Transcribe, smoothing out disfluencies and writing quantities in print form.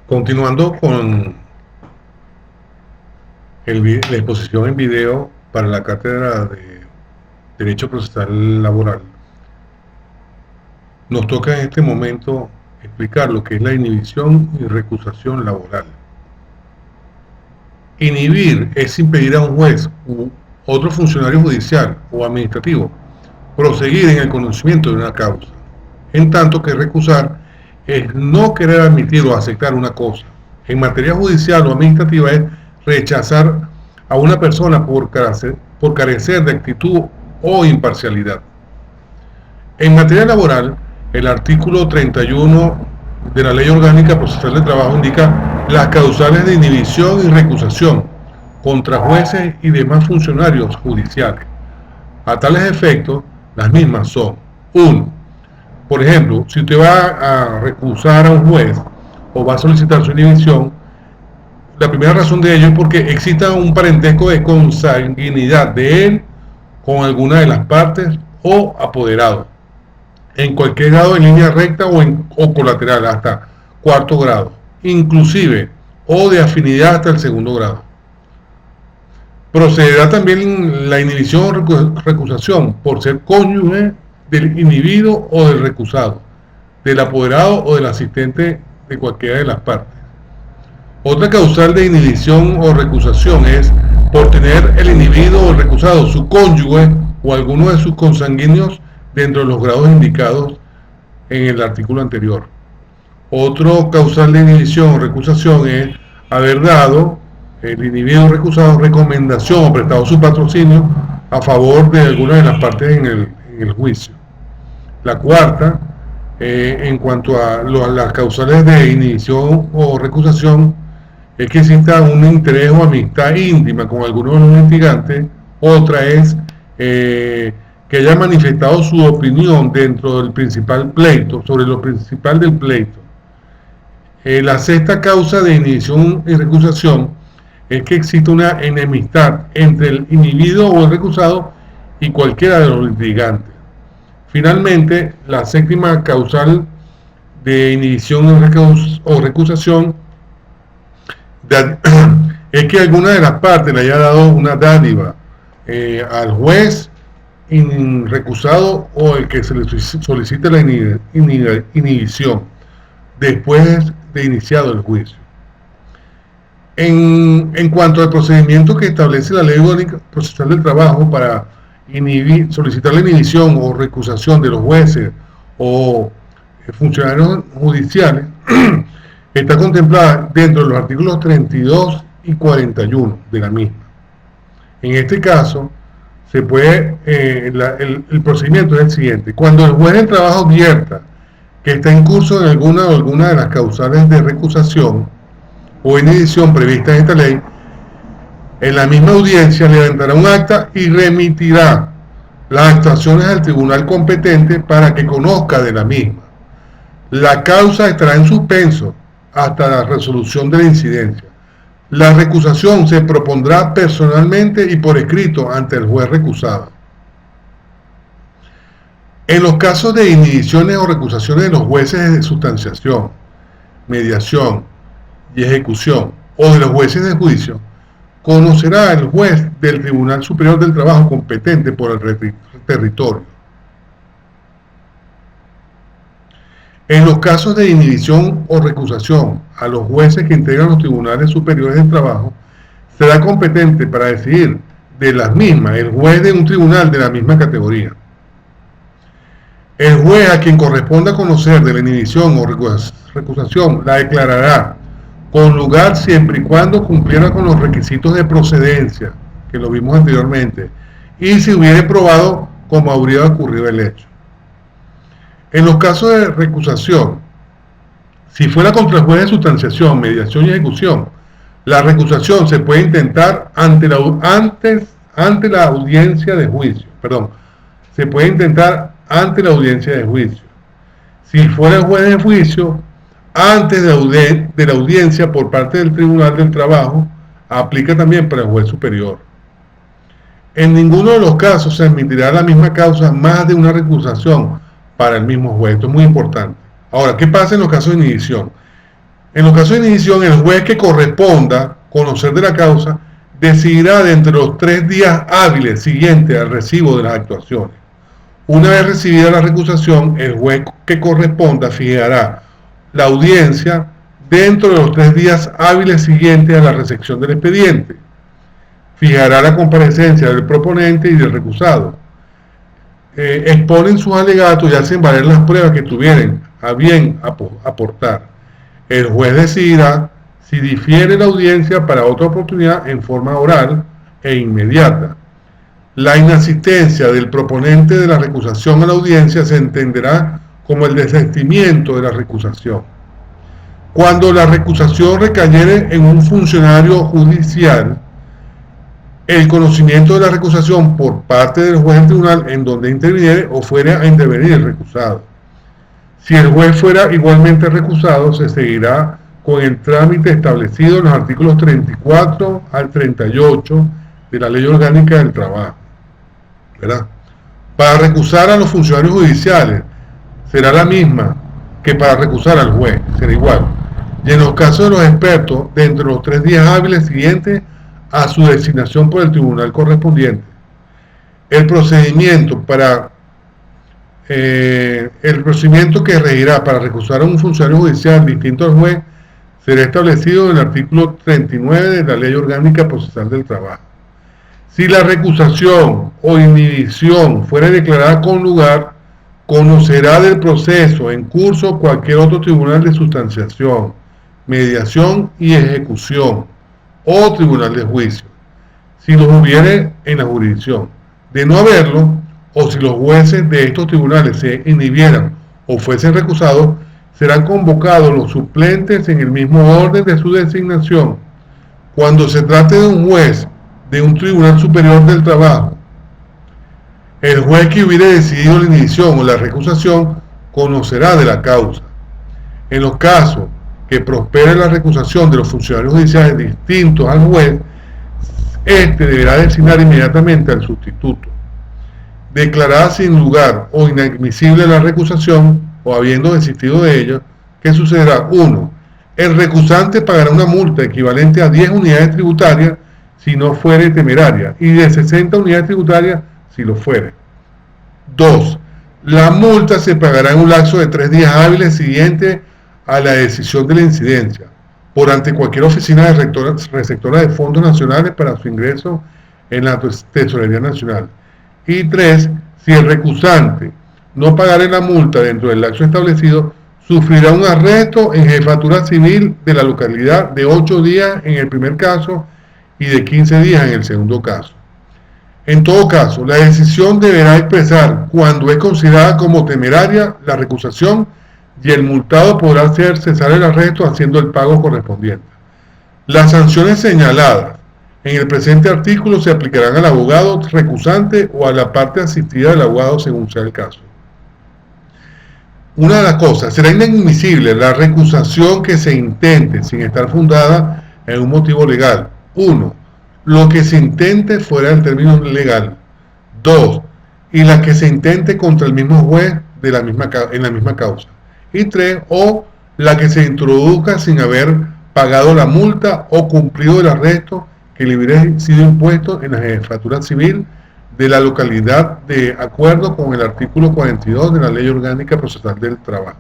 Continuando con la exposición en video para la cátedra de Derecho Procesal Laboral, nos toca en este momento explicar lo que es la inhibición y recusación laboral. Inhibir es impedir a un juez u otro funcionario judicial o administrativo proseguir en el conocimiento de una causa, en tanto que recusar es no querer admitir o aceptar una cosa. En materia judicial o administrativa es rechazar a una persona por carecer de actitud o imparcialidad. En materia laboral, el artículo 31 de la Ley Orgánica Procesal del Trabajo indica las causales de inhibición y recusación contra jueces y demás funcionarios judiciales. A tales efectos, las mismas son: 1. Por ejemplo, si usted va a recusar a un juez o va a solicitar su inhibición, la primera razón de ello es porque exista un parentesco de consanguinidad de él con alguna de las partes o apoderado, en cualquier grado de línea recta o colateral, hasta cuarto grado, inclusive, o de afinidad hasta el segundo grado. Procederá también la inhibición o recusación por ser cónyuge del inhibido o del recusado, del apoderado o del asistente de cualquiera de las partes. Otra causal de inhibición o recusación es por tener el inhibido o el recusado, su cónyuge o alguno de sus consanguíneos dentro de los grados indicados en el artículo anterior. Otro causal de inhibición o recusación es haber dado el inhibido o recusado recomendación o prestado su patrocinio a favor de alguna de las partes en el juicio. La cuarta, en cuanto a las causales de inhibición o recusación, es que exista un interés o amistad íntima con alguno de los litigantes. Otra es que haya manifestado su opinión dentro del principal pleito, sobre lo principal del pleito. La sexta causa de inhibición y recusación es que existe una enemistad entre el inhibido o el recusado y cualquiera de los litigantes. Finalmente, la séptima causal de inhibición o recusación es que alguna de las partes le haya dado una dádiva al juez recusado o el que se le solicite la inhibición después de iniciado el juicio. En cuanto al procedimiento que establece la Ley Orgánica Procesal del Trabajo para solicitar la inhibición o recusación de los jueces o funcionarios judiciales, está contemplada dentro de los artículos 32 y 41 de la misma. En este caso, se puede el procedimiento es el siguiente: cuando el juez del trabajo advierta que está en curso en alguna de las causales de recusación o inhibición prevista en esta ley, en la misma audiencia levantará un acta y remitirá las actuaciones al tribunal competente para que conozca de la misma. La causa estará en suspenso hasta la resolución de la incidencia. La recusación se propondrá personalmente y por escrito ante el juez recusado. En los casos de inhibiciones o recusaciones de los jueces de sustanciación, mediación y ejecución o de los jueces de juicio, conocerá el juez del Tribunal Superior del Trabajo competente por el territorio. En los casos de inhibición o recusación a los jueces que integran los tribunales superiores del trabajo, será competente para decidir de las mismas el juez de un tribunal de la misma categoría. El juez a quien corresponda conocer de la inhibición o recusación la declarará con lugar siempre y cuando cumpliera con los requisitos de procedencia, que lo vimos anteriormente, y si hubiere probado cómo habría ocurrido el hecho. En los casos de recusación, si fuera contra el juez de sustanciación, mediación y ejecución, la recusación se puede intentar ante la audiencia de juicio. Se puede intentar ante la audiencia de juicio. Si fuera el juez de juicio, antes de la audiencia por parte del Tribunal del Trabajo, aplica también para el juez superior. En ninguno de los casos se admitirá la misma causa más de una recusación para el mismo juez. Esto es muy importante. Ahora, ¿qué pasa en los casos de inhibición? En los casos de inhibición, el juez que corresponda conocer de la causa decidirá de entre los 3 días hábiles siguientes al recibo de las actuaciones. Una vez recibida la recusación, el juez que corresponda fijará la audiencia dentro de los 3 días hábiles siguientes a la recepción del expediente. Fijará la comparecencia del proponente y del recusado. Exponen sus alegatos y hacen valer las pruebas que tuvieran a bien aportar. El juez decidirá si difiere la audiencia para otra oportunidad en forma oral e inmediata. La inasistencia del proponente de la recusación a la audiencia se entenderá como el desistimiento de la recusación. Cuando la recusación recayere en un funcionario judicial, el conocimiento de la recusación por parte del juez del tribunal en donde interviniere o fuera a intervenir el recusado. Si el juez fuera igualmente recusado, se seguirá con el trámite establecido en los artículos 34 al 38 de la Ley Orgánica del Trabajo, ¿verdad? Para recusar a los funcionarios judiciales será la misma que para recusar al juez, será igual. Y en los casos de los expertos, dentro de los 3 días hábiles siguientes a su designación por el tribunal correspondiente. El procedimiento que regirá para recusar a un funcionario judicial distinto al juez será establecido en el artículo 39 de la Ley Orgánica Procesal del Trabajo. Si la recusación o inhibición fuera declarada con lugar, conocerá del proceso en curso cualquier otro tribunal de sustanciación, mediación y ejecución o tribunal de juicio, si los hubiere en la jurisdicción. De no haberlo, o si los jueces de estos tribunales se inhibieran o fuesen recusados, serán convocados los suplentes en el mismo orden de su designación. Cuando se trate de un juez de un tribunal superior del trabajo, el juez que hubiere decidido la inhibición o la recusación conocerá de la causa. En los casos que prospere la recusación de los funcionarios judiciales distintos al juez, este deberá designar inmediatamente al sustituto. Declarada sin lugar o inadmisible la recusación, o habiendo desistido de ella, ¿qué sucederá? 1. El recusante pagará una multa equivalente a 10 unidades tributarias si no fuere temeraria, y de 60 unidades tributarias si lo fuere. 2. La multa se pagará en un lapso de 3 días hábiles siguientes a la decisión de la incidencia, por ante cualquier oficina receptora de fondos nacionales para su ingreso en la Tesorería Nacional. Y 3. Si el recusante no pagare la multa dentro del lapso establecido, sufrirá un arresto en jefatura civil de la localidad de 8 días en el primer caso y de 15 días en el segundo caso. En todo caso, la decisión deberá expresar cuando es considerada como temeraria la recusación y el multado podrá hacer cesar el arresto haciendo el pago correspondiente. Las sanciones señaladas en el presente artículo se aplicarán al abogado recusante o a la parte asistida del abogado según sea el caso. Una de las cosas, será inadmisible la recusación que se intente sin estar fundada en un motivo legal. 1. Lo que se intente fuera del término legal. 2. Y la que se intente contra el mismo juez en la misma causa. Y 3. O la que se introduzca sin haber pagado la multa o cumplido el arresto que le hubiera sido impuesto en la jefatura civil de la localidad de acuerdo con el artículo 42 de la Ley Orgánica Procesal del Trabajo.